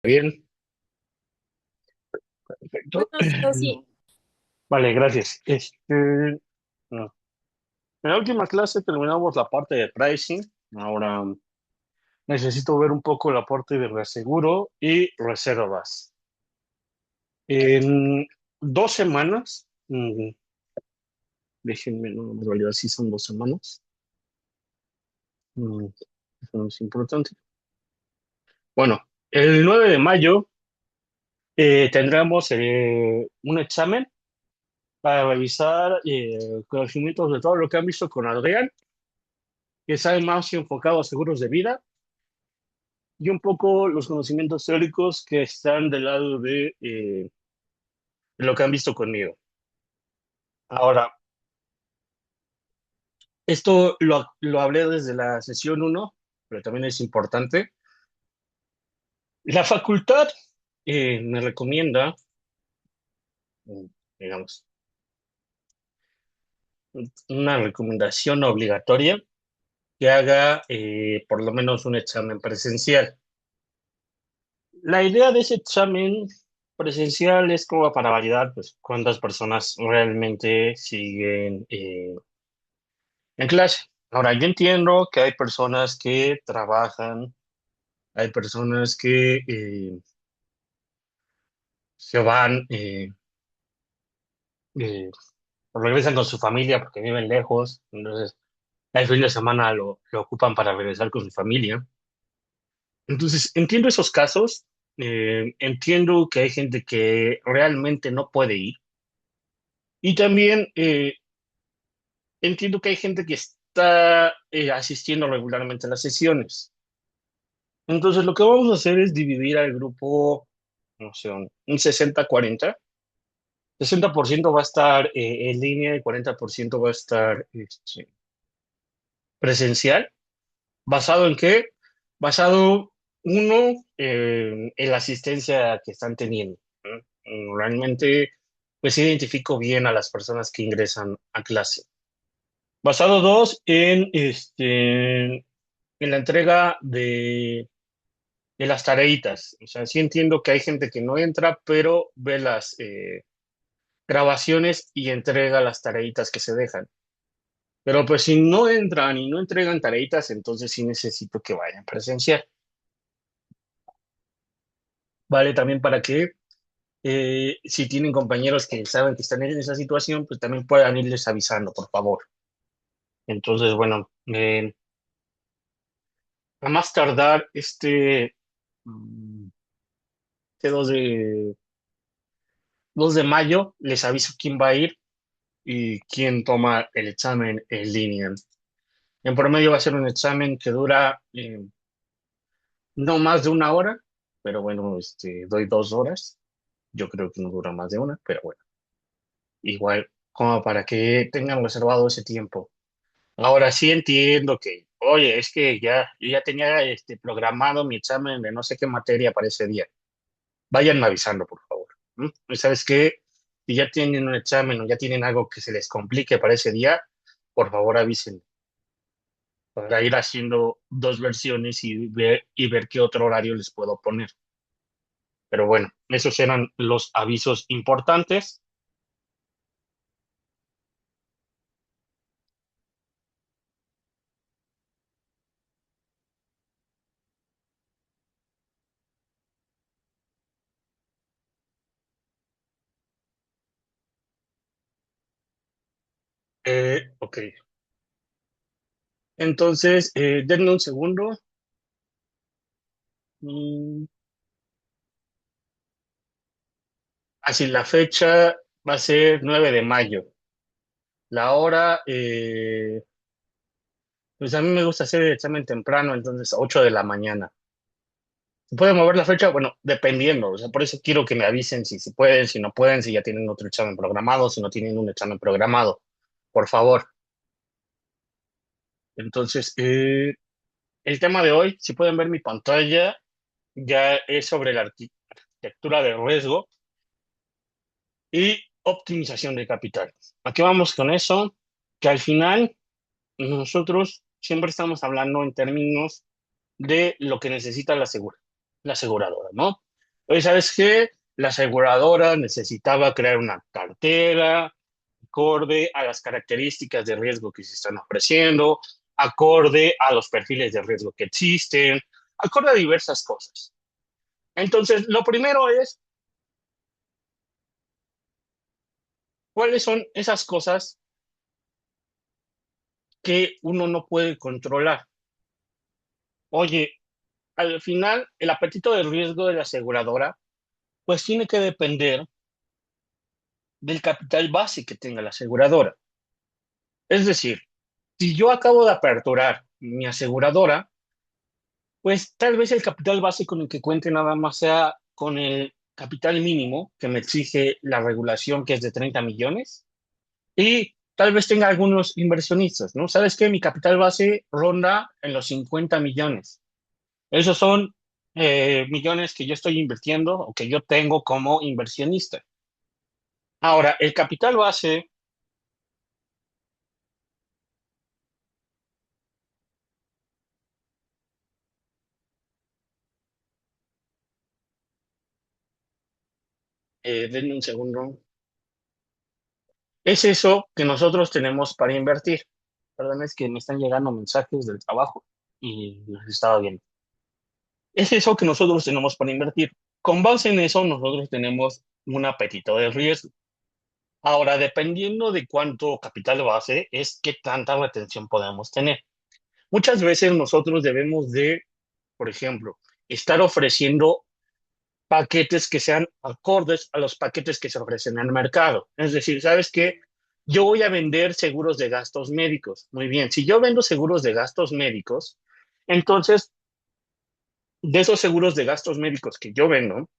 Bien, perfecto. Bueno, sí, Vale, gracias. No. En la última clase terminamos la parte de pricing. Ahora necesito ver un poco la parte de reaseguro y reservas. En 2 semanas, déjenme, no, en realidad sí son 2 semanas. Mm, Eso no es importante. Bueno, el 9 de mayo tendremos un examen para revisar conocimientos de todo lo que han visto con Adrián, que sabe más enfocado a seguros de vida y un poco los conocimientos teóricos que están del lado de lo que han visto conmigo. Ahora, esto lo hablé desde la sesión uno, pero también es importante. La facultad me recomienda, mm, digamos, una recomendación obligatoria que haga por lo menos un examen presencial. La idea de ese examen presencial es como para validar pues, cuántas personas realmente siguen en clase. Ahora, yo entiendo que hay personas que trabajan, hay personas que se van, eh, regresan con su familia porque viven lejos, entonces el fin de semana lo ocupan para regresar con su familia. Entonces, entiendo esos casos, entiendo que hay gente que realmente no puede ir y también entiendo que hay gente que está asistiendo regularmente a las sesiones. Entonces, lo que vamos a hacer es dividir al grupo, no sé, un 60-40. 60% va a estar en línea y 40% va a estar presencial. ¿Basado en qué? Basado, uno, en la asistencia que están teniendo, ¿no? Realmente, pues identifico bien a las personas que ingresan a clase. Basado, dos, en la entrega de las tareitas. O sea, sí entiendo que hay gente que no entra, pero ve las grabaciones y entrega las tareitas que se dejan. Pero pues si no entran y no entregan tareitas, entonces sí necesito que vayan presencial. Vale, también para que si tienen compañeros que saben que están en esa situación, pues también puedan irles avisando, por favor. Entonces, bueno, a más tardar mm, este 2 de mayo, les aviso quién va a ir y quién toma el examen en línea. En promedio va a ser un examen que dura no más de una hora, pero bueno, doy 2 horas. Yo creo que no dura más de una, pero bueno, igual como para que tengan reservado ese tiempo. Ahora sí entiendo que, oye, es que yo ya tenía programado mi examen de no sé qué materia para ese día. Vayan avisando, por favor. ¿M? ¿Y sabes qué? Si ya tienen un examen o ya tienen algo que se les complique para ese día, por favor avisen para ir haciendo dos versiones y ver qué otro horario les puedo poner. Pero bueno, esos eran los avisos importantes. Ok, entonces, denme un segundo. Mm, Así, la fecha va a ser 9 de mayo. La hora, pues a mí me gusta hacer el examen temprano, entonces 8 de la mañana. ¿Se puede mover la fecha? Bueno, dependiendo. O sea, por eso quiero que me avisen si pueden, si no pueden, si ya tienen otro examen programado, si no tienen un examen programado. Por favor. Entonces, el tema de hoy, si pueden ver mi pantalla, ya es sobre la arquitectura de riesgo y optimización de capital. ¿A qué vamos con eso? Que al final nosotros siempre estamos hablando en términos de lo que necesita la aseguradora, ¿no? Oye, ¿sabes qué? La aseguradora necesitaba crear una cartera acorde a las características de riesgo que se están ofreciendo, acorde a los perfiles de riesgo que existen, acorde a diversas cosas. Entonces, lo primero es, ¿cuáles son esas cosas que uno no puede controlar? Oye, al final, el apetito de riesgo de la aseguradora, pues tiene que depender del capital base que tenga la aseguradora. Es decir, si yo acabo de aperturar mi aseguradora, pues tal vez el capital base con el que cuente nada más sea con el capital mínimo que me exige la regulación, que es de 30 millones, y tal vez tenga algunos inversionistas, ¿no? ¿Sabes qué? Mi capital base ronda en los 50 millones. Esos son millones que yo estoy invirtiendo o que yo tengo como inversionista. Ahora, el capital base, denme un segundo, es eso que nosotros tenemos para invertir. Perdón, es que me están llegando mensajes del trabajo y los estaba viendo. Es eso que nosotros tenemos para invertir. Con base en eso, nosotros tenemos un apetito de riesgo. Ahora, dependiendo de cuánto capital base, es qué tanta retención podemos tener. Muchas veces nosotros debemos de, por ejemplo, estar ofreciendo paquetes que sean acordes a los paquetes que se ofrecen en el mercado. Es decir, ¿sabes qué? Yo voy a vender seguros de gastos médicos. Muy bien, si yo vendo seguros de gastos médicos, entonces de esos seguros de gastos médicos que yo vendo,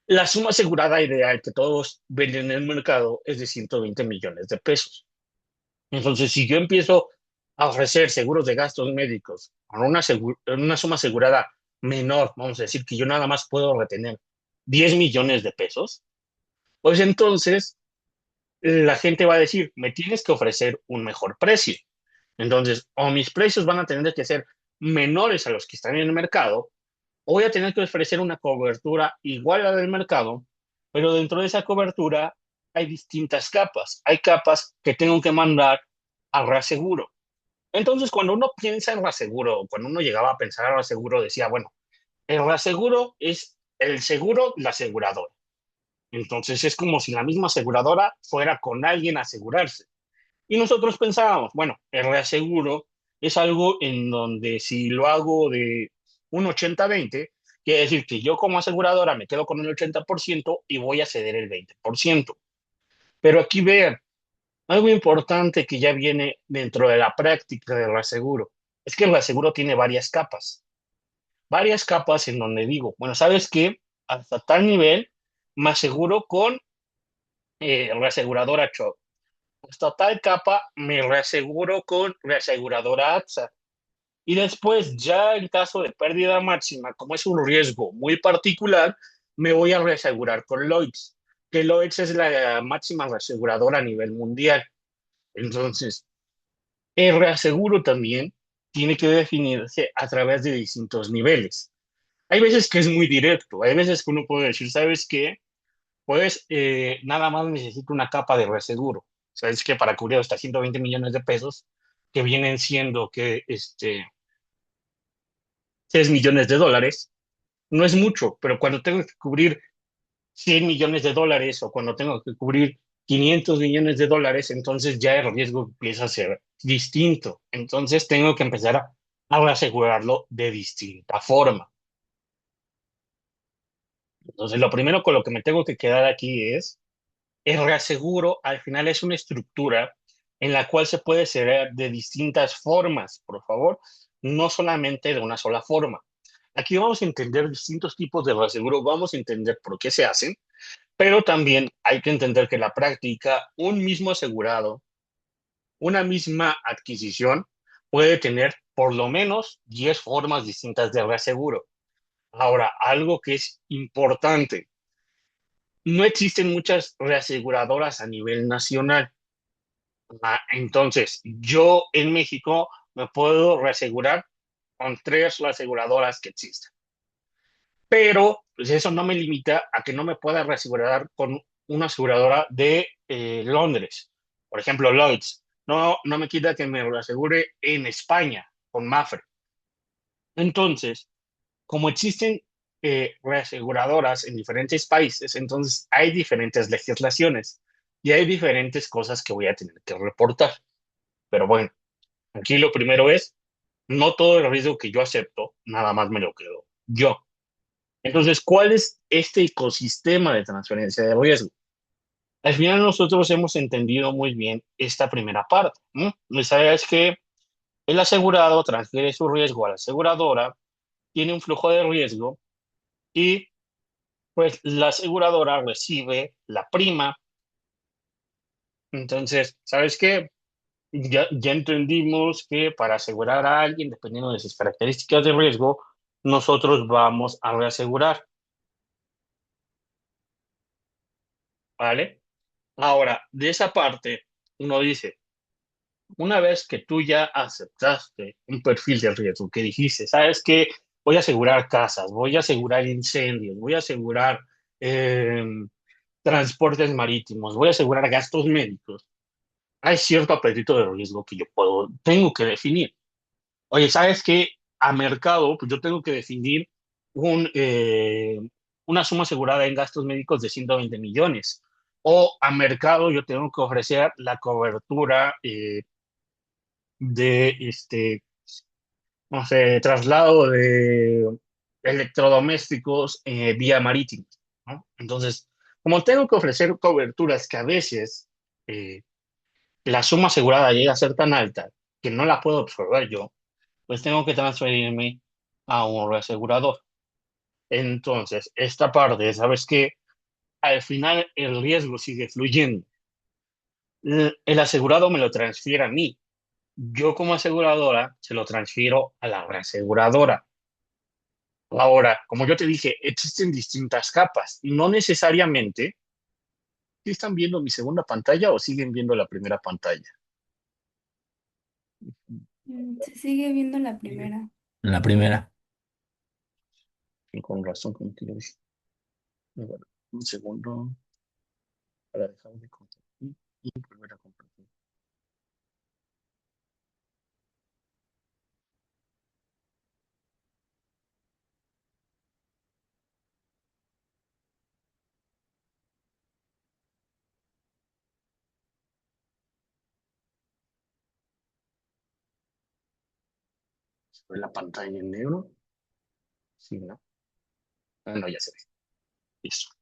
la suma asegurada ideal que todos venden en el mercado es de 120 millones de pesos. Entonces, si yo empiezo a ofrecer seguros de gastos médicos con una suma asegurada menor, vamos a decir que yo nada más puedo retener 10 millones de pesos, pues entonces la gente va a decir, me tienes que ofrecer un mejor precio. Entonces, o mis precios van a tener que ser menores a los que están en el mercado, o voy a tener que ofrecer una cobertura igual a la del mercado, pero dentro de esa cobertura hay distintas capas. Hay capas que tengo que mandar a reaseguro. Entonces, cuando uno piensa en reaseguro, cuando uno llegaba a pensar en reaseguro, decía, bueno, el reaseguro es el seguro, la aseguradora. Entonces, es como si la misma aseguradora fuera con alguien a asegurarse. Y nosotros pensábamos, bueno, el reaseguro es algo en donde si lo hago de un 80-20, quiere decir que yo como aseguradora me quedo con el 80% y voy a ceder el 20%. Pero aquí vean, algo importante que ya viene dentro de la práctica del reaseguro es que el reaseguro tiene varias capas en donde digo, bueno, ¿sabes qué? Hasta tal nivel me aseguro con reaseguradora Chubb. Hasta tal capa me reaseguro con reaseguradora AXA. Y después, ya en caso de pérdida máxima, como es un riesgo muy particular, me voy a reasegurar con Lloyds, que Lloyds es la máxima reaseguradora a nivel mundial. Entonces, el reaseguro también tiene que definirse a través de distintos niveles. Hay veces que es muy directo, hay veces que uno puede decir, ¿sabes qué? Pues nada más necesito una capa de reaseguro. ¿Sabes qué? Para cubrir hasta 120 millones de pesos, que vienen siendo que 6 millones de dólares, no es mucho, pero cuando tengo que cubrir 100 millones de dólares o cuando tengo que cubrir 500 millones de dólares, entonces ya el riesgo empieza a ser distinto. Entonces tengo que empezar a reasegurarlo de distinta forma. Entonces lo primero con lo que me tengo que quedar aquí es, el reaseguro al final es una estructura en la cual se puede hacer de distintas formas, por favor, no solamente de una sola forma. Aquí vamos a entender distintos tipos de reaseguro, vamos a entender por qué se hacen, pero también hay que entender que en la práctica un mismo asegurado, una misma adquisición puede tener por lo menos 10 formas distintas de reaseguro. Ahora, algo que es importante, no existen muchas reaseguradoras a nivel nacional. Entonces, yo en México me puedo reasegurar con tres reaseguradoras que existen. pero pues eso no me limita a que no me pueda reasegurar con una aseguradora de Londres, por ejemplo, Lloyds. No, no me quita que me reasegure en España con Mafre. Entonces, como existen reaseguradoras en diferentes países, entonces hay diferentes legislaciones y hay diferentes cosas que voy a tener que reportar. Pero bueno, aquí lo primero es, no todo el riesgo que yo acepto, nada más me lo quedo yo. Entonces, ¿cuál es este ecosistema de transferencia de riesgo? Al final nosotros hemos entendido muy bien esta primera parte, ¿no? La idea es que el asegurado transfiere su riesgo a la aseguradora, tiene un flujo de riesgo y pues la aseguradora recibe la prima. Entonces, ¿sabes qué? Ya entendimos que para asegurar a alguien, dependiendo de sus características de riesgo, nosotros vamos a reasegurar, ¿vale? Ahora, de esa parte, uno dice, una vez que tú ya aceptaste un perfil de riesgo, que dijiste, ¿sabes qué? Voy a asegurar casas, voy a asegurar incendios, voy a asegurar eh, transportes marítimos, voy a asegurar gastos médicos. Hay cierto apetito de riesgo que tengo que definir. Oye, ¿sabes qué? A mercado, pues yo tengo que definir un, eh, una suma asegurada en gastos médicos de 120 millones. O a mercado yo tengo que ofrecer la cobertura de no sé, traslado de electrodomésticos vía marítima, ¿no? Entonces, como tengo que ofrecer coberturas que a veces eh, la suma asegurada llega a ser tan alta que no la puedo absorber yo, pues tengo que transferirme a un reasegurador. Entonces, esta parte, ¿sabes qué? Al final el riesgo sigue fluyendo. El asegurado me lo transfiere a mí. Yo como aseguradora se lo transfiero a la reaseguradora. Ahora, como yo te dije, existen distintas capas. No necesariamente. ¿Sí están viendo mi segunda pantalla o siguen viendo la primera pantalla? Se sigue viendo la primera. La primera. Y con razón, como que yo dije. Bueno, un segundo para dejar de compartir y volver a compartir. ¿Se ve la pantalla en negro? Sí, ¿no? Ah, no, ya se ve. Listo.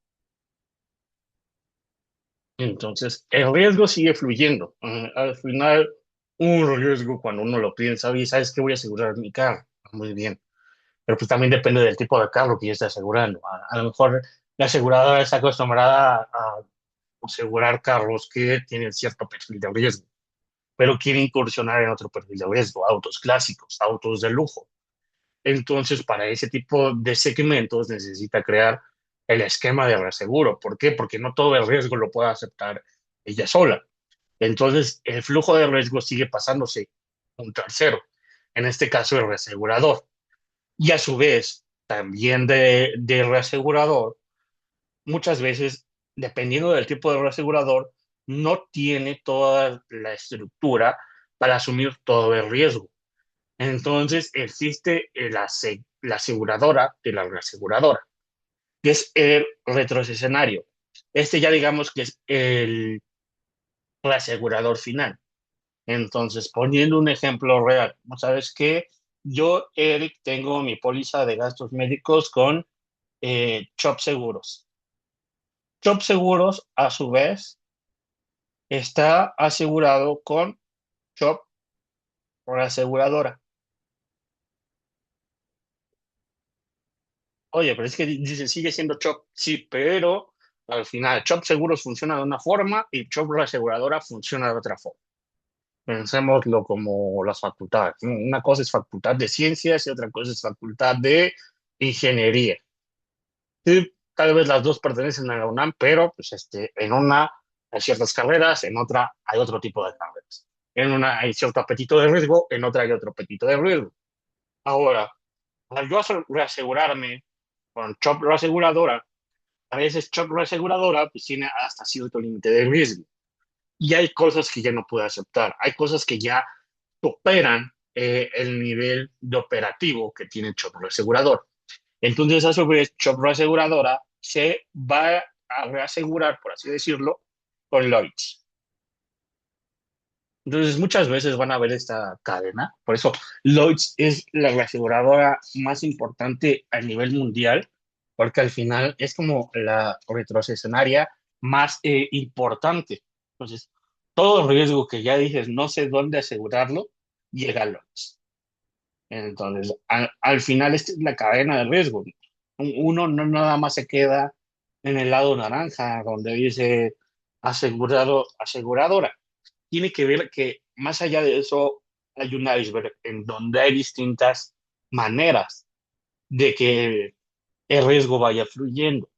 Entonces, el riesgo sigue fluyendo. Al final, un riesgo cuando uno lo piensa, oye, ¿sabes qué? Voy a asegurar mi carro. Muy bien. Pero pues también depende del tipo de carro que yo esté asegurando. A lo mejor la aseguradora está acostumbrada a asegurar carros que tienen cierto perfil de riesgo, pero quiere incursionar en otro perfil de riesgo, autos clásicos, autos de lujo. Entonces, para ese tipo de segmentos necesita crear el esquema de reaseguro. ¿Por qué? Porque no todo el riesgo lo puede aceptar ella sola. Entonces, el flujo de riesgo sigue pasándose a un tercero, en este caso el reasegurador. Y a su vez, también de reasegurador, muchas veces, dependiendo del tipo de reasegurador, no tiene toda la estructura para asumir todo el riesgo. Entonces existe la aseguradora de la reaseguradora, que es el retroescenario. Este ya digamos que es el reasegurador final. Entonces, poniendo un ejemplo real, ¿no? ¿Sabes qué? Yo, Eric, tengo mi póliza de gastos médicos con Chop Seguros. Chop Seguros, a su vez, está asegurado con Chop Reaseguradora. Oye, pero es que dice, sigue siendo Chop, sí, pero al final Chop Seguros funciona de una forma y Chop Reaseguradora funciona de otra forma. Pensémoslo como las facultades, ¿no? Una cosa es facultad de ciencias y otra cosa es facultad de ingeniería. Sí, tal vez las dos pertenecen a la UNAM, pero pues, en una hay ciertas carreras, en otra hay otro tipo de carreras. En una hay cierto apetito de riesgo, en otra hay otro apetito de riesgo. Ahora, al yo reasegurarme con Chubb Reaseguradora, a veces Chubb Reaseguradora pues tiene hasta cierto límite de riesgo. Y hay cosas que ya no puede aceptar, hay cosas que ya superan el nivel de operativo que tiene Chubb Reasegurador. Entonces, a su vez, Chubb Reaseguradora se va a reasegurar, por así decirlo, con Lloyds. Entonces, muchas veces van a ver esta cadena. Por eso, Lloyds es la reaseguradora más importante a nivel mundial, porque al final es como la retrocesionaria más importante. Entonces, todo riesgo que ya dices, no sé dónde asegurarlo, llega a Lloyds. Entonces, al final, esta es la cadena de riesgo. Uno no nada más se queda en el lado naranja, donde dice asegurado, aseguradora. Tiene que ver que más allá de eso hay un iceberg en donde hay distintas maneras de que el riesgo vaya fluyendo.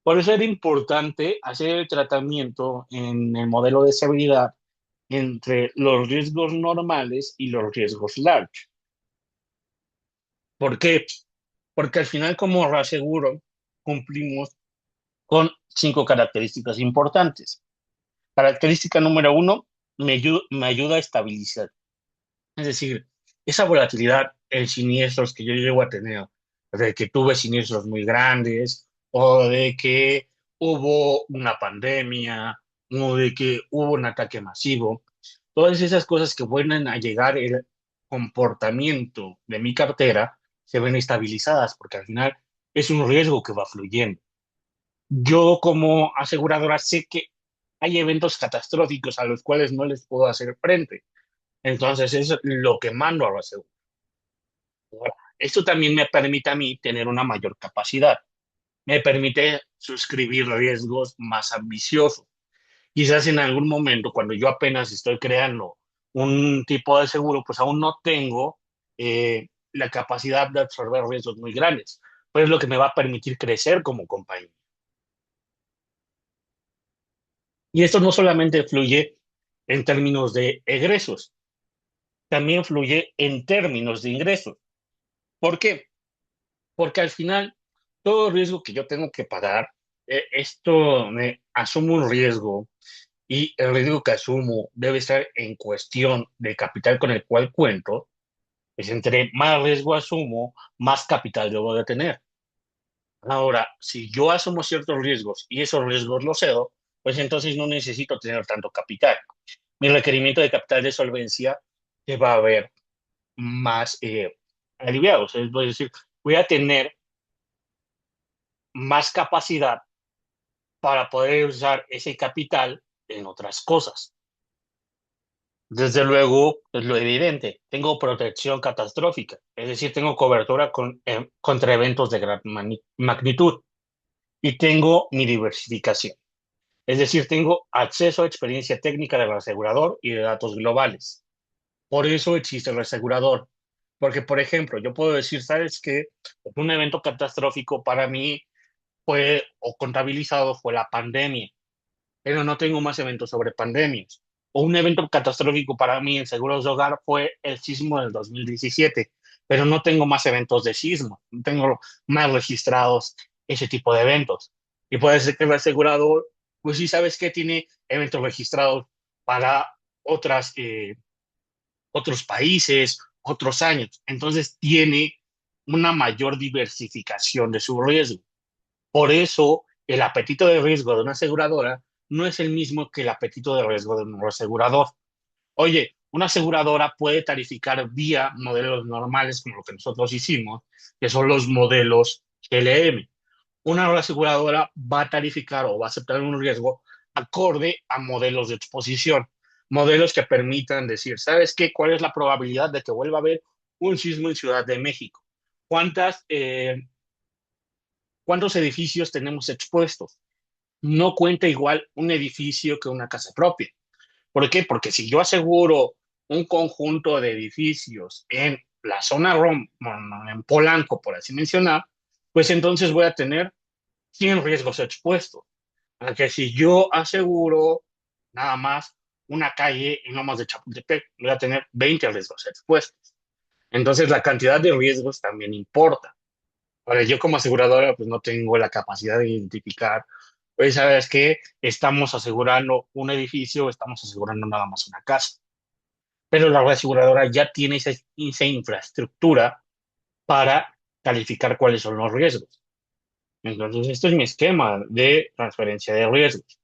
Por eso era importante hacer el tratamiento en el modelo de seguridad entre los riesgos normales y los riesgos large. ¿Por qué? Porque al final, como reaseguro, cumplimos con cinco características importantes. Característica número uno, me ayuda a estabilizar. Es decir, esa volatilidad en siniestros que yo llego a tener, de que tuve siniestros muy grandes, o de que hubo una pandemia, o de que hubo un ataque masivo, todas esas cosas que vuelven a llegar el comportamiento de mi cartera se ven estabilizadas, porque al final es un riesgo que va fluyendo. Yo como aseguradora sé que hay eventos catastróficos a los cuales no les puedo hacer frente. Entonces es lo que mando a la aseguradora. Esto también me permite a mí tener una mayor capacidad. Me permite suscribir riesgos más ambiciosos. Quizás en algún momento, cuando yo apenas estoy creando un tipo de seguro, pues aún no tengo la capacidad de absorber riesgos muy grandes. Pues es lo que me va a permitir crecer como compañía. Y esto no solamente fluye en términos de egresos, también fluye en términos de ingresos. ¿Por qué? Porque al final, todo riesgo que yo tengo que pagar, esto me asumo un riesgo y el riesgo que asumo debe estar en cuestión del capital con el cual cuento, pues entre más riesgo asumo, más capital debo de tener. Ahora, si yo asumo ciertos riesgos y esos riesgos los cedo, pues entonces no necesito tener tanto capital. Mi requerimiento de capital de solvencia se va a ver más aliviado. O sea, es decir, voy a tener más capacidad para poder usar ese capital en otras cosas. Desde luego, es lo evidente, tengo protección catastrófica, es decir, tengo cobertura contra eventos de gran magnitud y tengo mi diversificación, es decir, tengo acceso a experiencia técnica del asegurador y de datos globales. Por eso existe el asegurador, porque, por ejemplo, yo puedo decir, ¿sabes qué? Un evento catastrófico para mí fue, o contabilizado, fue la pandemia, pero no tengo más eventos sobre pandemias. O un evento catastrófico para mí en seguros de hogar fue el sismo del 2017, pero no tengo más eventos de sismo, no tengo más registrados ese tipo de eventos. Y puede ser que el asegurador, pues sí sabes que tiene eventos registrados para otras, otros países, otros años. Entonces tiene una mayor diversificación de su riesgo. Por eso, el apetito de riesgo de una aseguradora no es el mismo que el apetito de riesgo de un asegurador. Oye, una aseguradora puede tarificar vía modelos normales, como lo que nosotros hicimos, que son los modelos LM. Una aseguradora va a tarificar o va a aceptar un riesgo acorde a modelos de exposición, modelos que permitan decir, ¿sabes qué? ¿Cuál es la probabilidad de que vuelva a haber un sismo en Ciudad de México? ¿Cuántas ¿Cuántos edificios tenemos expuestos? No cuenta igual un edificio que una casa propia. ¿Por qué? Porque si yo aseguro un conjunto de edificios en la zona ROM, bueno, en Polanco, por así mencionar, pues entonces voy a tener 100 riesgos expuestos. A que si yo aseguro nada más una calle en Lomas de Chapultepec, voy a tener 20 riesgos expuestos. Entonces la cantidad de riesgos también importa. Ahora, yo como aseguradora, pues no tengo la capacidad de identificar, pues sabes que estamos asegurando un edificio, estamos asegurando nada más una casa, pero la aseguradora ya tiene esa infraestructura para calificar cuáles son los riesgos. Entonces, esto es mi esquema de transferencia de riesgos.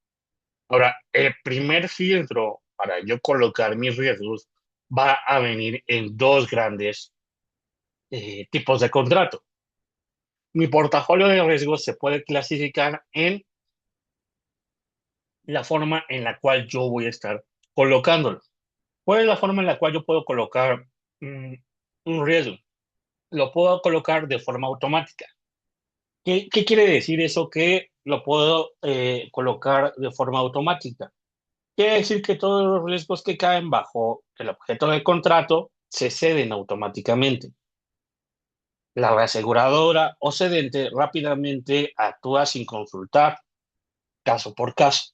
Ahora, el primer filtro para yo colocar mis riesgos va a venir en dos grandes tipos de contrato. Mi portafolio de riesgos se puede clasificar en la forma en la cual yo voy a estar colocándolo. ¿Cuál es la forma en la cual yo puedo colocar mm, un riesgo? Lo puedo colocar de forma automática. ¿Qué quiere decir eso que lo puedo colocar de forma automática? Quiere decir que todos los riesgos que caen bajo el objeto del contrato se ceden automáticamente. La reaseguradora o cedente rápidamente actúa sin consultar caso por caso.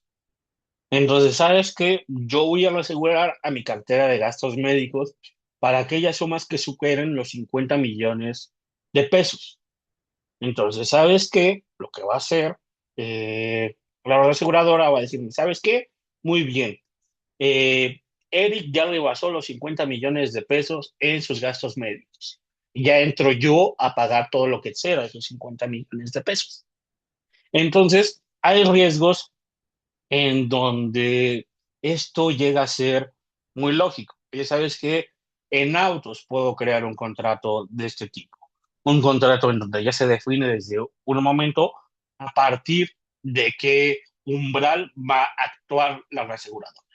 Entonces, ¿sabes qué? Yo voy a reasegurar a mi cartera de gastos médicos para aquellas sumas que superen los 50 millones de pesos. Entonces, ¿sabes qué? Lo que va a hacer, la aseguradora va a decirme, ¿sabes qué? Muy bien. eh, Eric ya rebasó los 50 millones de pesos en sus gastos médicos. Y ya entro yo a pagar todo lo que exceda esos 50 millones de pesos. Entonces, hay riesgos en donde esto llega a ser muy lógico. Ya sabes que en autos puedo crear un contrato de este tipo, un contrato en donde ya se define desde un momento a partir de qué umbral va a actuar la aseguradora.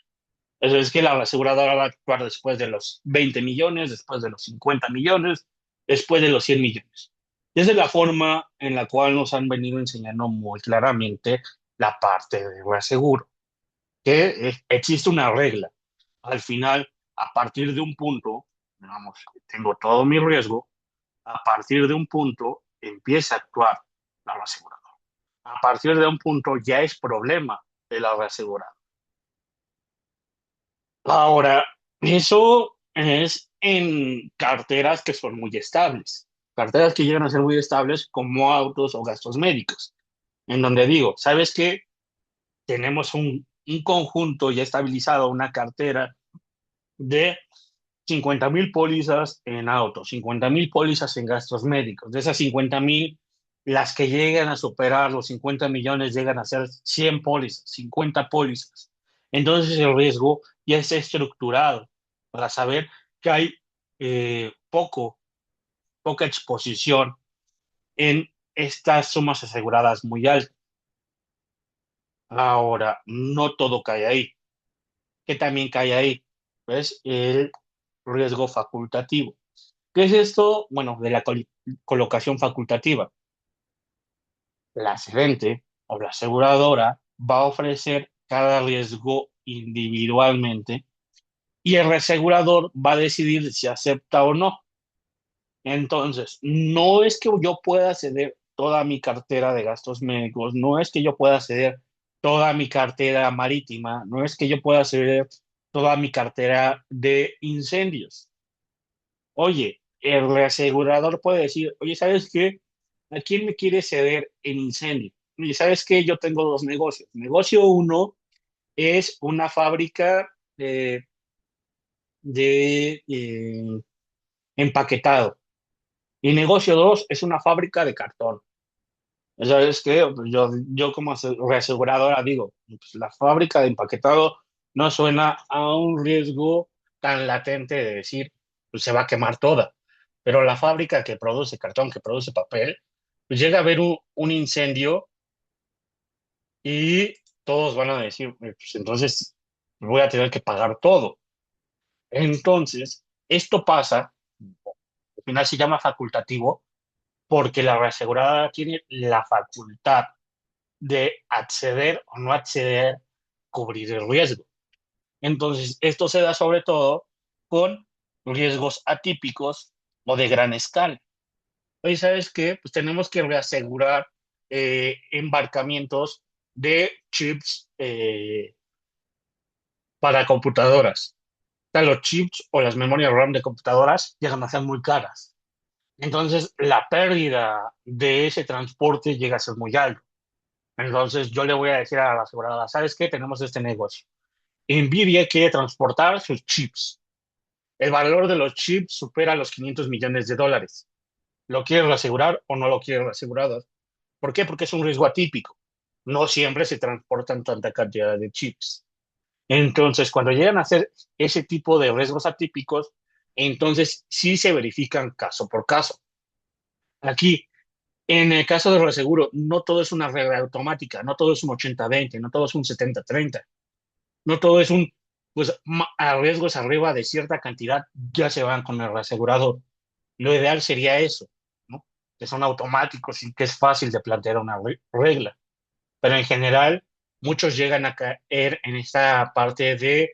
Eso es que la aseguradora va a actuar después de los 20 millones, después de los 50 millones, después de los 100 millones. Y esa es la forma en la cual nos han venido enseñando muy claramente la parte de reaseguro que existe una regla. Al final, a partir de un punto, digamos, tengo todo mi riesgo, a partir de un punto empieza a actuar la reaseguradora. A partir de un punto ya es problema de la reaseguradora. Ahora, eso es en carteras que son muy estables, carteras que llegan a ser muy estables como autos o gastos médicos, en donde digo, ¿sabes qué? Tenemos un conjunto ya estabilizado, una cartera de 50,000 pólizas en autos, 50,000 pólizas en gastos médicos. De esas 50,000, las que llegan a superar los 50 millones llegan a ser 100 pólizas, 50 pólizas. Entonces el riesgo ya está estructurado para saber que hay poca exposición en estas sumas aseguradas muy altas. Ahora, no todo cae ahí. ¿Qué también cae ahí? Pues el riesgo facultativo. ¿Qué es esto? Bueno, de la colocación facultativa. La cedente o la aseguradora va a ofrecer cada riesgo individualmente y el reasegurador va a decidir si acepta o no. Entonces, no es que yo pueda ceder toda mi cartera de gastos médicos, no es que yo pueda ceder toda mi cartera marítima, no es que yo pueda ceder toda mi cartera de incendios. Oye, el reasegurador puede decir, oye, ¿sabes qué? ¿A quién me quiere ceder en incendio? Oye, ¿sabes qué? Yo tengo dos negocios. Negocio uno es una fábrica de empaquetado y negocio dos es una fábrica de cartón. ¿Sabes qué? Pues yo como reaseguradora digo, pues la fábrica de empaquetado no suena a un riesgo tan latente de decir, pues se va a quemar toda. Pero la fábrica que produce cartón, que produce papel, pues llega a haber un incendio y todos van a decir, pues entonces voy a tener que pagar todo. Entonces, esto pasa, al final se llama facultativo, porque la reaseguradora tiene la facultad de acceder o no acceder, cubrir el riesgo. Entonces, esto se da sobre todo con riesgos atípicos o de gran escala. Oye, ¿sabes qué? Pues tenemos que reasegurar embarcamientos de chips para computadoras. O sea, los chips o las memorias RAM de computadoras llegan a ser muy caras. Entonces, la pérdida de ese transporte llega a ser muy alta. Entonces, yo le voy a decir a la aseguradora, ¿sabes qué? Tenemos este negocio. Nvidia quiere transportar sus chips. El valor de los chips supera los 500 millones de dólares. ¿Lo quiere reasegurar o no lo quiere reasegurar? ¿Por qué? Porque es un riesgo atípico. No siempre se transportan tanta cantidad de chips. Entonces, cuando llegan a ser ese tipo de riesgos atípicos, entonces sí se verifican caso por caso. Aquí, en el caso del reaseguro, no todo es una regla automática, no todo es un 80-20, no todo es un 70-30, no todo es un, pues, a riesgos arriba de cierta cantidad, ya se van con el reasegurador. Lo ideal sería eso, ¿no? Que son automáticos y que es fácil de plantear una regla. Pero en general, muchos llegan a caer en esta parte de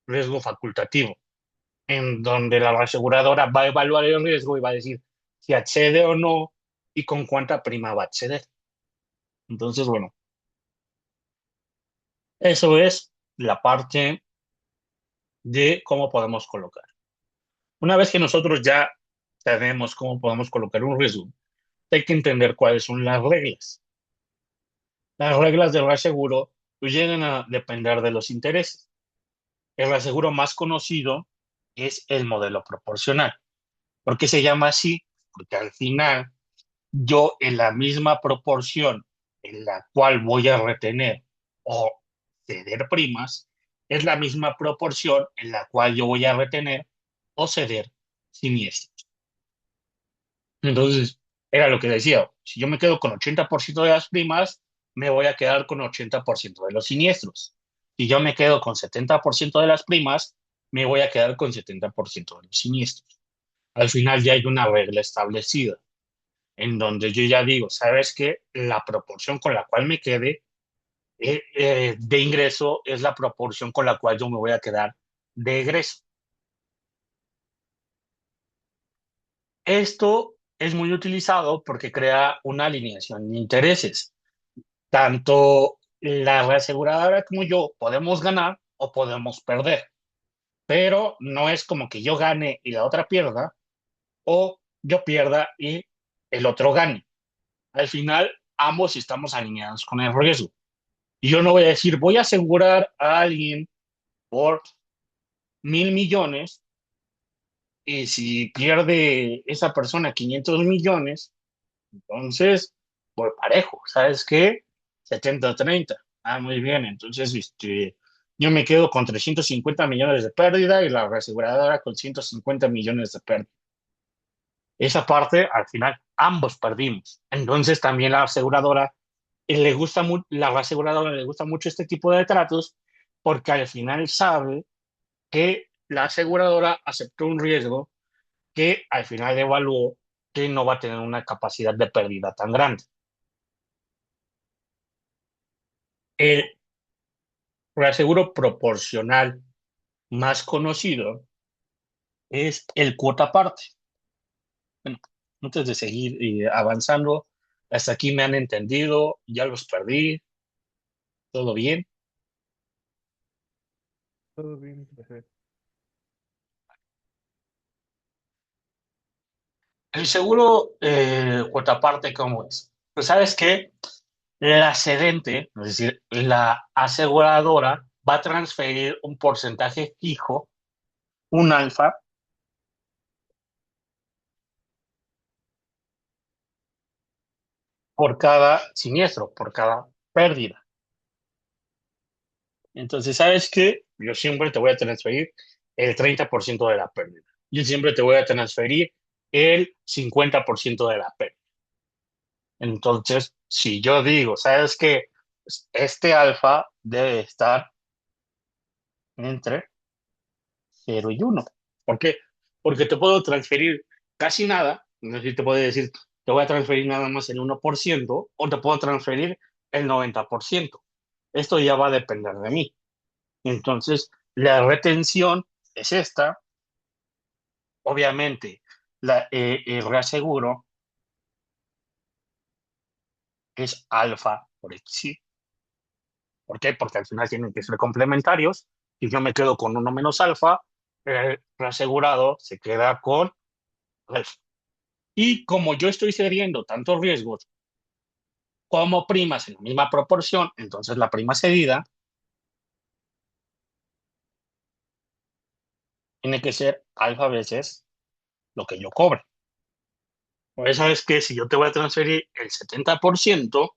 riesgo facultativo, en donde la aseguradora va a evaluar el riesgo y va a decir si accede o no y con cuánta prima va a acceder. Entonces, bueno, eso es la parte de cómo podemos colocar. Una vez que nosotros ya sabemos cómo podemos colocar un riesgo, hay que entender cuáles son las reglas. Las reglas del reaseguro pues, llegan a depender de los intereses. El reaseguro más conocido es el modelo proporcional. ¿Por qué se llama así? Porque al final yo en la misma proporción en la cual voy a retener o ceder primas, es la misma proporción en la cual yo voy a retener o ceder siniestros. Entonces, era lo que decía, si yo me quedo con 80% de las primas, me voy a quedar con 80% de los siniestros. Si yo me quedo con 70% de las primas, me voy a quedar con 70% de los siniestros. Al final ya hay una regla establecida en donde yo ya digo, ¿sabes qué? La proporción con la cual me quede de ingreso es la proporción con la cual yo me voy a quedar de egreso. Esto es muy utilizado porque crea una alineación de intereses. Tanto la reaseguradora como yo podemos ganar o podemos perder, pero no es como que yo gane y la otra pierda o yo pierda y el otro gane. Al final, ambos estamos alineados con el riesgo. Y yo no voy a decir, voy a asegurar a alguien por 1.000 millones y si pierde esa persona 500 millones, entonces voy parejo. ¿Sabes qué? 70-30. Ah, muy bien. Entonces, yo me quedo con 350 millones de pérdida y la aseguradora con 150 millones de pérdida. Esa parte, al final, ambos perdimos. Entonces, también la aseguradora la aseguradora le gusta mucho este tipo de tratos porque al final sabe que la aseguradora aceptó un riesgo que al final evaluó que no va a tener una capacidad de pérdida tan grande. El reaseguro proporcional más conocido es el cuota parte. Bueno, antes de seguir avanzando, hasta aquí me han entendido, ya los perdí, todo bien. Todo bien, perfecto. El seguro cuota parte, ¿cómo es? Pues sabes que la cedente, es decir, la aseguradora, va a transferir un porcentaje fijo, un alfa, por cada siniestro, por cada pérdida. Entonces, ¿sabes qué? Yo siempre te voy a transferir el 30% de la pérdida. Yo siempre te voy a transferir el 50% de la pérdida. Entonces, si yo digo, ¿sabes qué? Este alfa debe estar entre 0 y 1. ¿Por qué? Porque te puedo transferir casi nada, no sé si te puedo decir, te voy a transferir nada más el 1% o te puedo transferir el 90%. Esto ya va a depender de mí. Entonces, la retención es esta. Obviamente, el reaseguro es alfa por X. ¿Por qué? Porque al final tienen que ser complementarios. Si yo me quedo con uno menos alfa, el reasegurado se queda con alfa. Y como yo estoy cediendo tantos riesgos como primas en la misma proporción, entonces la prima cedida tiene que ser alfa veces lo que yo cobre. Por eso es que si yo te voy a transferir el 70%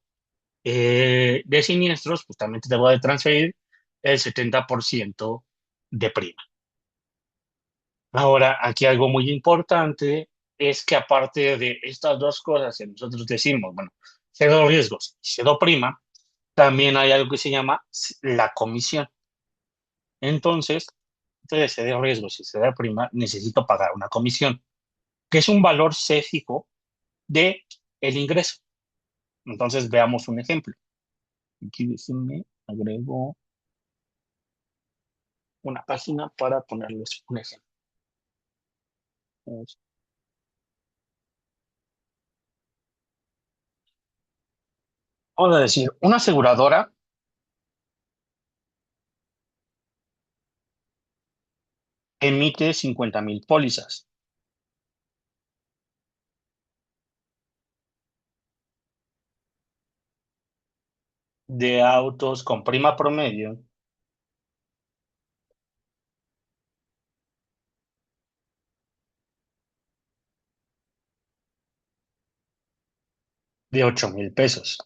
de siniestros, pues también te voy a transferir el 70% de prima. Ahora, aquí algo muy importante es que aparte de estas dos cosas que nosotros decimos, bueno, cedo riesgos y cedo prima, también hay algo que se llama la comisión. Entonces, de ceder riesgos y ceder prima, necesito pagar una comisión, que es un valor C fijo de el ingreso. Entonces, veamos un ejemplo. Aquí déjenme agrego una página para ponerles un ejemplo. Vamos a decir, una aseguradora emite 50,000 pólizas de autos con prima promedio de 8,000 pesos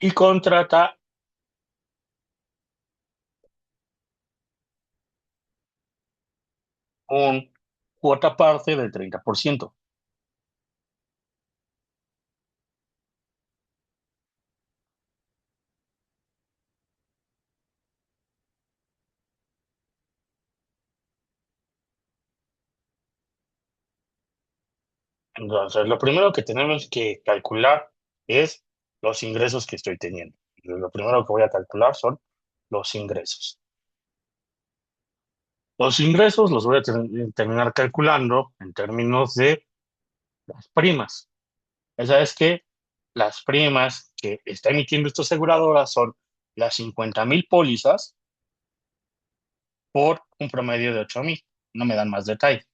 y contrata un cuota parte del 30%. Entonces, lo primero que tenemos que calcular es los ingresos que estoy teniendo. Entonces, lo primero que voy a calcular son los ingresos. Los ingresos los voy a terminar calculando en términos de las primas. Esa es que las primas que está emitiendo esta aseguradora son las 50,000 pólizas por un promedio de 8,000. No me dan más detalle.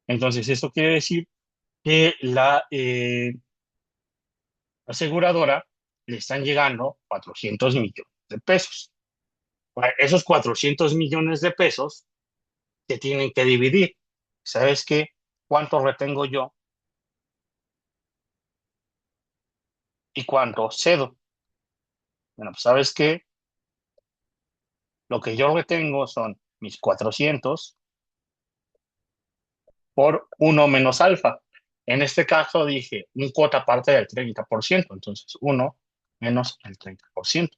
Entonces, esto quiere decir que la aseguradora le están llegando 400 millones de pesos. Bueno, esos 400 millones de pesos se tienen que dividir. ¿Sabes qué? ¿Cuánto retengo yo y cuánto cedo? Bueno, pues ¿sabes qué? Lo que yo retengo son mis 400 por uno menos alfa. En este caso dije un cuota parte del 30%, entonces uno menos el 30%.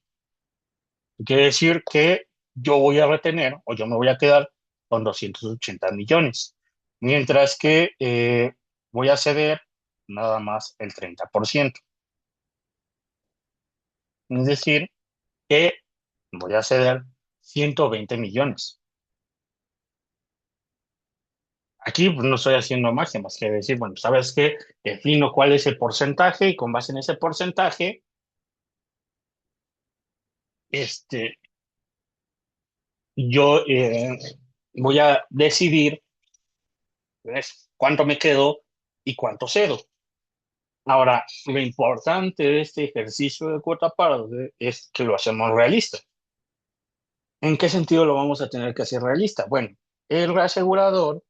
Quiere decir que yo voy a retener o yo me voy a quedar con 280 millones, mientras que voy a ceder nada más el 30%. Es decir, que voy a ceder 120 millones. Aquí pues, no estoy haciendo magia, más que decir, bueno, ¿sabes qué? Defino cuál es el porcentaje y con base en ese porcentaje, este, yo voy a decidir pues, cuánto me quedo y cuánto cedo. Ahora, lo importante de este ejercicio de cuota parte es que lo hacemos realista. ¿En qué sentido lo vamos a tener que hacer realista? Bueno, el reasegurador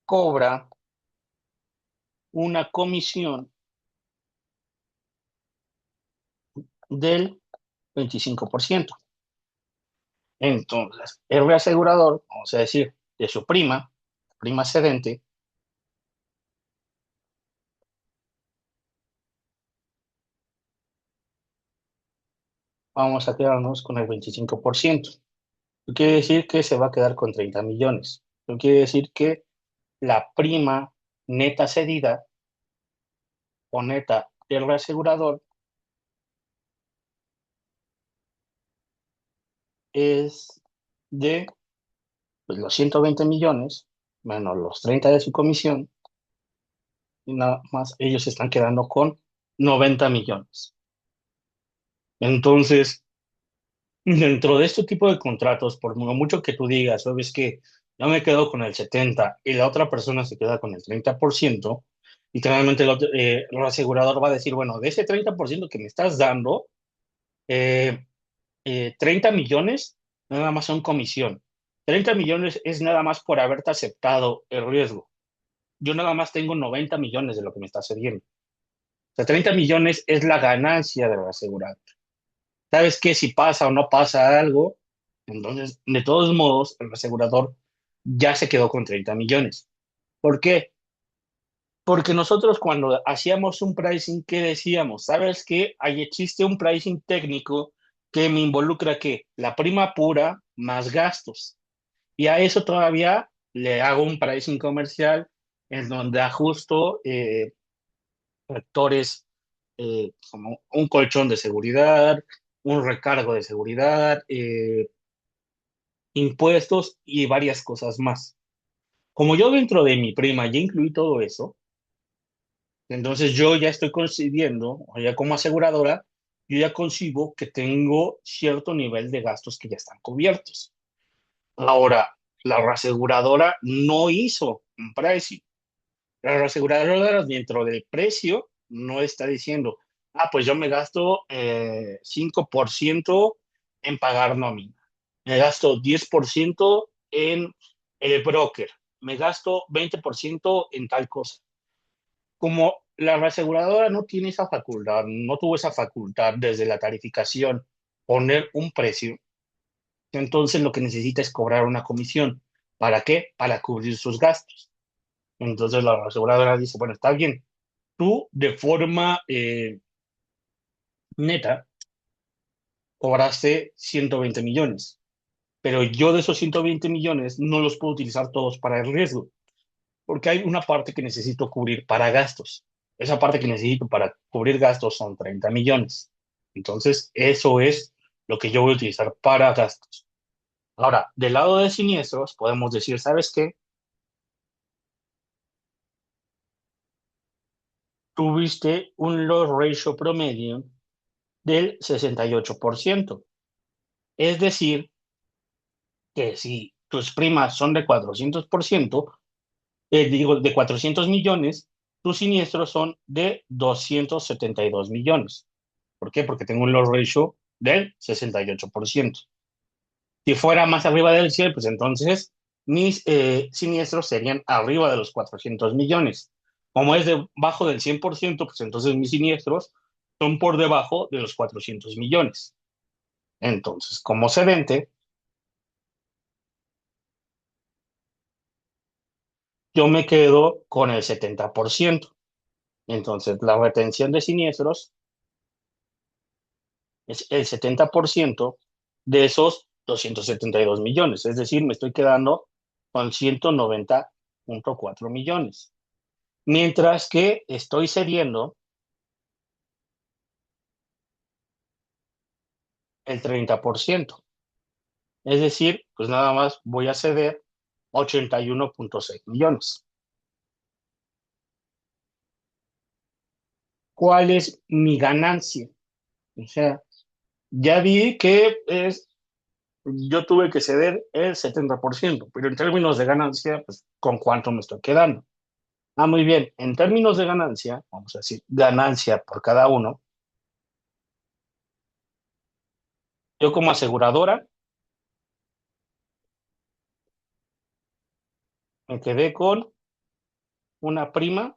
cobra una comisión del 25%. Entonces, el reasegurador, vamos a decir, de su prima cedente, vamos a quedarnos con el 25%. Eso quiere decir que se va a quedar con 30 millones. Eso quiere decir que la prima neta cedida o neta del reasegurador es de pues, los 120 millones menos los 30 de su comisión y nada más ellos se están quedando con 90 millones. Entonces, Dentro de este tipo de contratos, por mucho que tú digas, sabes que yo me quedo con el 70 y la otra persona se queda con el 30%, y claramente el asegurador va a decir, bueno, de ese 30% que me estás dando, eh, 30 millones nada más son comisión. 30 millones es nada más por haberte aceptado el riesgo. Yo nada más tengo 90 millones de lo que me está cediendo. O sea, 30 millones es la ganancia del asegurado. Sabes que si pasa o no pasa algo, entonces, de todos modos, el asegurador ya se quedó con 30 millones. ¿Por qué? Porque nosotros cuando hacíamos un pricing, ¿qué decíamos? ¿Sabes qué? Ahí existe un pricing técnico que me involucra que la prima pura más gastos. Y a eso todavía le hago un pricing comercial en donde ajusto factores como un colchón de seguridad, un recargo de seguridad, impuestos y varias cosas más. Como yo dentro de mi prima ya incluí todo eso, entonces yo ya estoy concibiendo, o ya como aseguradora, yo ya concibo que tengo cierto nivel de gastos que ya están cubiertos. Ahora, la reaseguradora no hizo un pricing. La reaseguradora dentro del precio no está diciendo, pues yo me gasto 5% en pagar nómina, me gasto 10% en el broker, me gasto 20% en tal cosa. Como la reaseguradora no tiene esa facultad, no tuvo esa facultad desde la tarificación poner un precio, entonces lo que necesita es cobrar una comisión. ¿Para qué? Para cubrir sus gastos. Entonces la aseguradora dice, bueno, está bien, tú de forma neta cobraste 120 millones, pero yo de esos 120 millones no los puedo utilizar todos para el riesgo, porque hay una parte que necesito cubrir para gastos. Esa parte que necesito para cubrir gastos son 30 millones. Entonces, eso es lo que yo voy a utilizar para gastos. Ahora, del lado de siniestros, podemos decir, ¿sabes qué? Tuviste un loss ratio promedio del 68%. Es decir, que si tus primas son de 400%, digo, de 400 millones, tus siniestros son de 272 millones. ¿Por qué? Porque tengo un loss ratio del 68%. Si fuera más arriba del 100, pues entonces mis siniestros serían arriba de los 400 millones. Como es debajo del 100%, pues entonces mis siniestros son por debajo de los 400 millones. Entonces, como cedente, yo me quedo con el 70%. Entonces, la retención de siniestros es el 70% de esos 272 millones. Es decir, me estoy quedando con 190.4 millones. Mientras que estoy cediendo el 30%. Es decir, pues nada más voy a ceder 81.6 millones. ¿Cuál es mi ganancia? O sea, ya vi que yo tuve que ceder el 70%, pero en términos de ganancia, pues, ¿con cuánto me estoy quedando? Muy bien. En términos de ganancia, vamos a decir, ganancia por cada uno, yo como aseguradora me quedé con una prima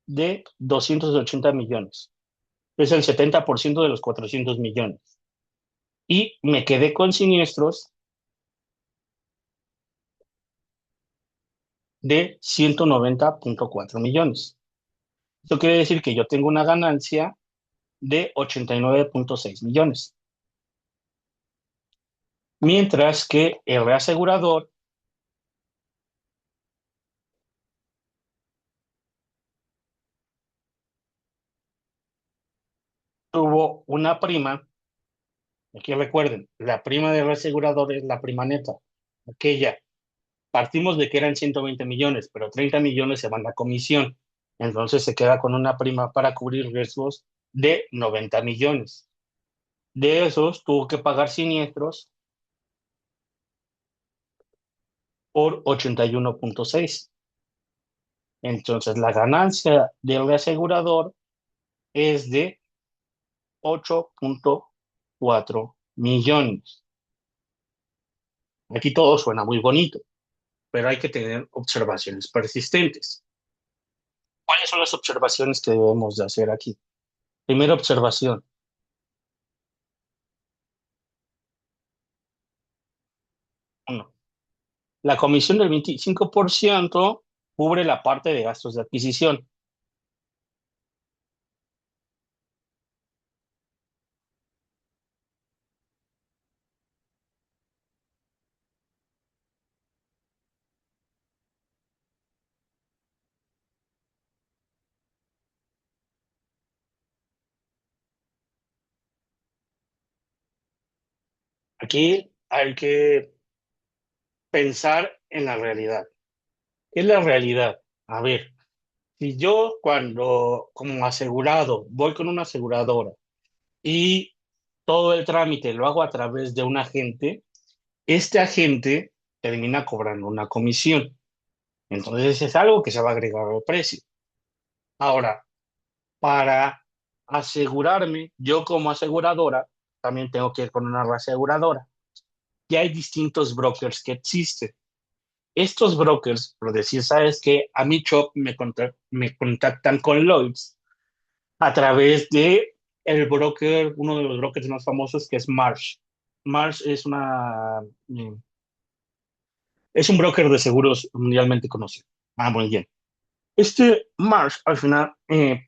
de 280 millones. Es el 70% de los 400 millones. Y me quedé con siniestros de 190.4 millones. Esto quiere decir que yo tengo una ganancia de 89.6 millones. Mientras que el reasegurador tuvo una prima. Aquí recuerden, la prima del reasegurador es la prima neta. Aquella, partimos de que eran 120 millones, pero 30 millones se van a comisión. Entonces se queda con una prima para cubrir riesgos de 90 millones. De esos tuvo que pagar siniestros por 81.6. Entonces, la ganancia del asegurador es de 8.4 millones. Aquí todo suena muy bonito, pero hay que tener observaciones persistentes. ¿Cuáles son las observaciones que debemos de hacer aquí? Primera observación. Uno, la comisión del 25% cubre la parte de gastos de adquisición. Aquí hay que pensar en la realidad. ¿Qué es la realidad? A ver, si yo cuando como asegurado voy con una aseguradora y todo el trámite lo hago a través de un agente, este agente termina cobrando una comisión. Entonces es algo que se va a agregar al precio. Ahora, para asegurarme, yo como aseguradora, también tengo que ir con una reaseguradora. Y hay distintos brokers que existen. Estos brokers, por decir, ¿sabes qué? A mi shop me contactan con Lloyds a través de el broker, uno de los brokers más famosos que es Marsh. Marsh es un broker de seguros mundialmente conocido. Ah, muy bien. Este Marsh, al final,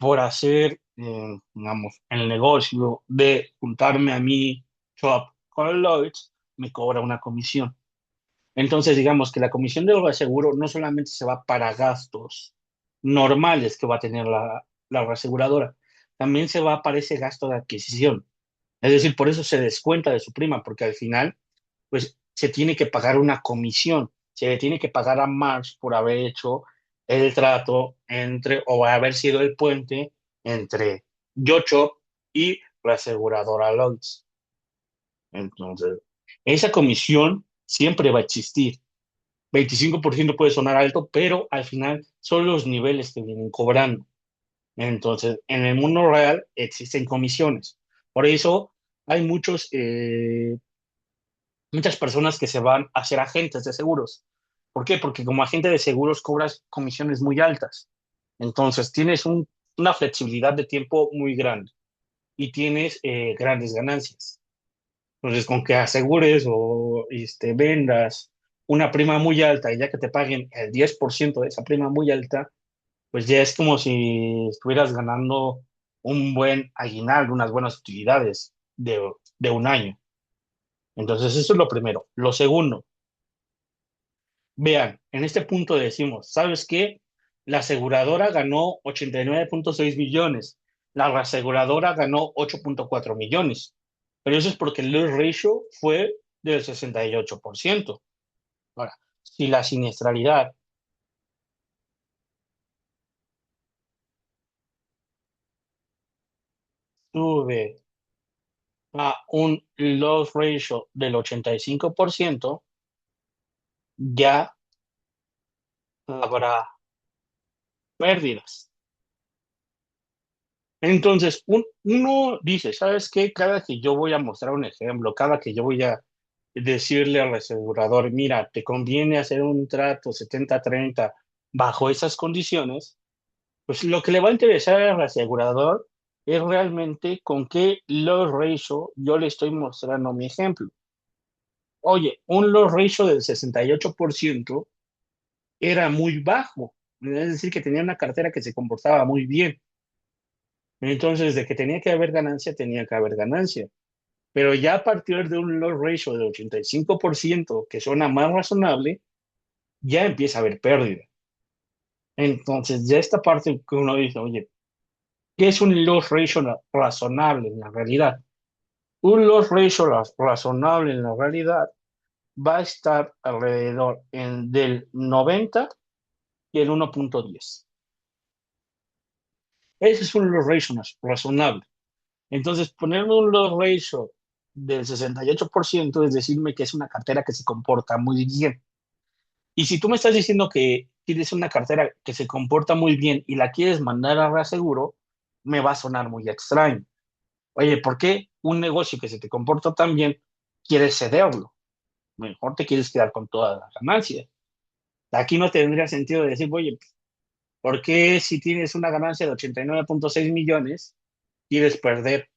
por hacer, digamos, el negocio de juntarme a mi shop con Lloyds, me cobra una comisión. Entonces, digamos que la comisión del reaseguro no solamente se va para gastos normales que va a tener la reaseguradora, también se va para ese gasto de adquisición. Es decir, por eso se descuenta de su prima, porque al final, pues, se tiene que pagar una comisión, se le tiene que pagar a Marsh por haber hecho el trato entre, o haber sido el puente entre Yocho y la aseguradora Lloyds. Entonces, esa comisión siempre va a existir. 25% puede sonar alto, pero al final son los niveles que vienen cobrando. Entonces, en el mundo real existen comisiones. Por eso hay muchas personas que se van a ser agentes de seguros. ¿Por qué? Porque como agente de seguros cobras comisiones muy altas. Entonces, tienes una flexibilidad de tiempo muy grande y tienes grandes ganancias. Entonces, con que asegures o vendas una prima muy alta y ya que te paguen el 10% de esa prima muy alta, pues ya es como si estuvieras ganando un buen aguinaldo, unas buenas utilidades de un año. Entonces, eso es lo primero. Lo segundo, vean, en este punto decimos, ¿sabes qué? La aseguradora ganó 89.6 millones, la reaseguradora ganó 8.4 millones, pero eso es porque el loss ratio fue del 68%. Ahora, si la siniestralidad sube a un loss ratio del 85%, ya habrá pérdidas. Entonces, uno dice, ¿sabes qué? Cada que yo voy a mostrar un ejemplo, cada que yo voy a decirle al asegurador, mira, te conviene hacer un trato 70-30 bajo esas condiciones, pues lo que le va a interesar al asegurador es realmente con qué loss ratio yo le estoy mostrando mi ejemplo. Oye, un loss ratio del 68% era muy bajo, es decir, que tenía una cartera que se comportaba muy bien. Entonces, de que tenía que haber ganancia, tenía que haber ganancia. Pero ya a partir de un loss ratio del 85%, que suena más razonable, ya empieza a haber pérdida. Entonces, ya esta parte que uno dice, oye, ¿qué es un loss ratio razonable en la realidad? Un loss ratio razonable en la realidad va a estar alrededor del 90 y el 1.10. Ese es un loss ratio razonable. Entonces, ponerme un loss ratio del 68% es decirme que es una cartera que se comporta muy bien. Y si tú me estás diciendo que tienes una cartera que se comporta muy bien y la quieres mandar a reaseguro, me va a sonar muy extraño. Oye, ¿por qué un negocio que se te comporta tan bien quieres cederlo? Mejor te quieres quedar con toda la ganancia. Aquí no tendría sentido decir, oye, ¿por qué si tienes una ganancia de 89.6 millones, quieres perder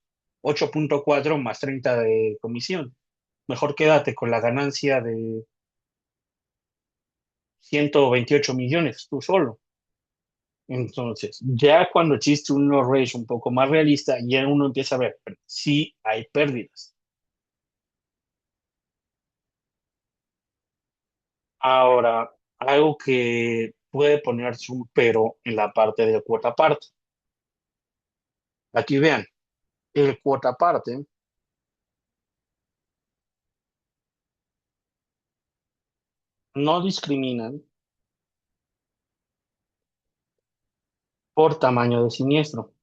8.4 más 30 de comisión? Mejor quédate con la ganancia de 128 millones tú solo. Entonces, ya cuando existe un loss ratio un poco más realista, ya uno empieza a ver si hay pérdidas. Ahora, algo que puede ponerse un pero en la parte de cuota parte. Aquí vean, el cuota parte no discriminan por tamaño de siniestro.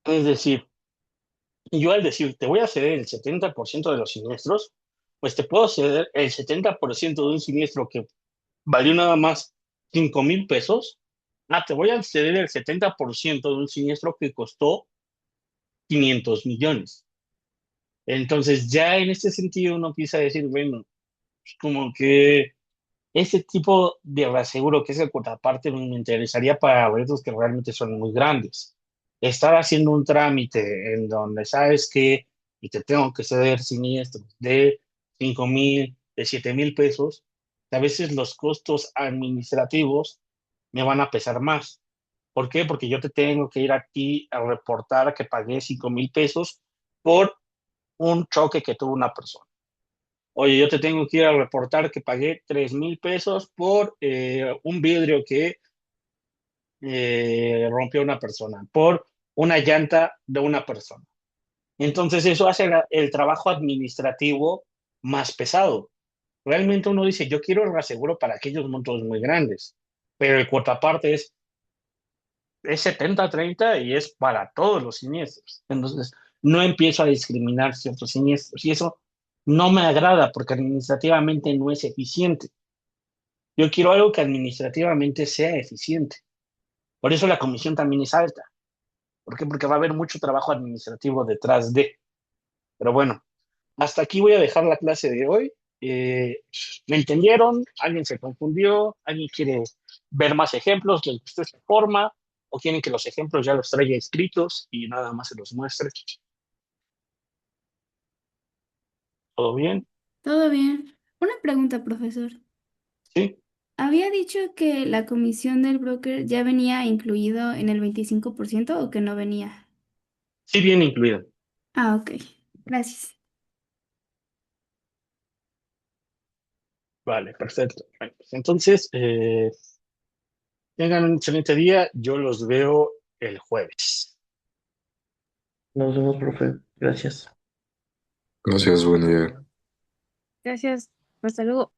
Es decir, yo al decir te voy a ceder el 70% de los siniestros, pues te puedo ceder el 70% de un siniestro que valió nada más 5,000 pesos. Ah, te voy a ceder el 70% de un siniestro que costó 500 millones. Entonces, ya en este sentido uno empieza a decir, bueno, pues como que ese tipo de reaseguro que es el contraparte me interesaría para retos que realmente son muy grandes. Estar haciendo un trámite en donde sabes que y te tengo que ceder siniestros de 5,000, de 7,000 pesos, a veces los costos administrativos me van a pesar más. ¿Por qué? Porque yo te tengo que ir aquí a reportar que pagué 5,000 pesos por un choque que tuvo una persona. Oye, yo te tengo que ir a reportar que pagué 3,000 pesos por un vidrio que rompió una persona, por una llanta de una persona. Entonces eso hace el trabajo administrativo más pesado. Realmente uno dice, yo quiero el reaseguro para aquellos montos muy grandes, pero el cuotaparte es 70-30 y es para todos los siniestros. Entonces, no empiezo a discriminar ciertos siniestros y eso no me agrada porque administrativamente no es eficiente. Yo quiero algo que administrativamente sea eficiente. Por eso la comisión también es alta. ¿Por qué? Porque va a haber mucho trabajo administrativo detrás de. Pero bueno, hasta aquí voy a dejar la clase de hoy. ¿Me entendieron? ¿Alguien se confundió? ¿Alguien quiere ver más ejemplos? ¿Les gustó esta forma? ¿O quieren que los ejemplos ya los traiga escritos y nada más se los muestre? ¿Todo bien? Todo bien. Una pregunta, profesor. ¿Sí? ¿Había dicho que la comisión del broker ya venía incluido en el 25% o que no venía? Sí, bien incluido. Ah, ok. Gracias. Vale, perfecto. Bueno, pues entonces, tengan un excelente día. Yo los veo el jueves. Nos vemos, profe. Gracias. Gracias, buen día. Gracias. Hasta luego.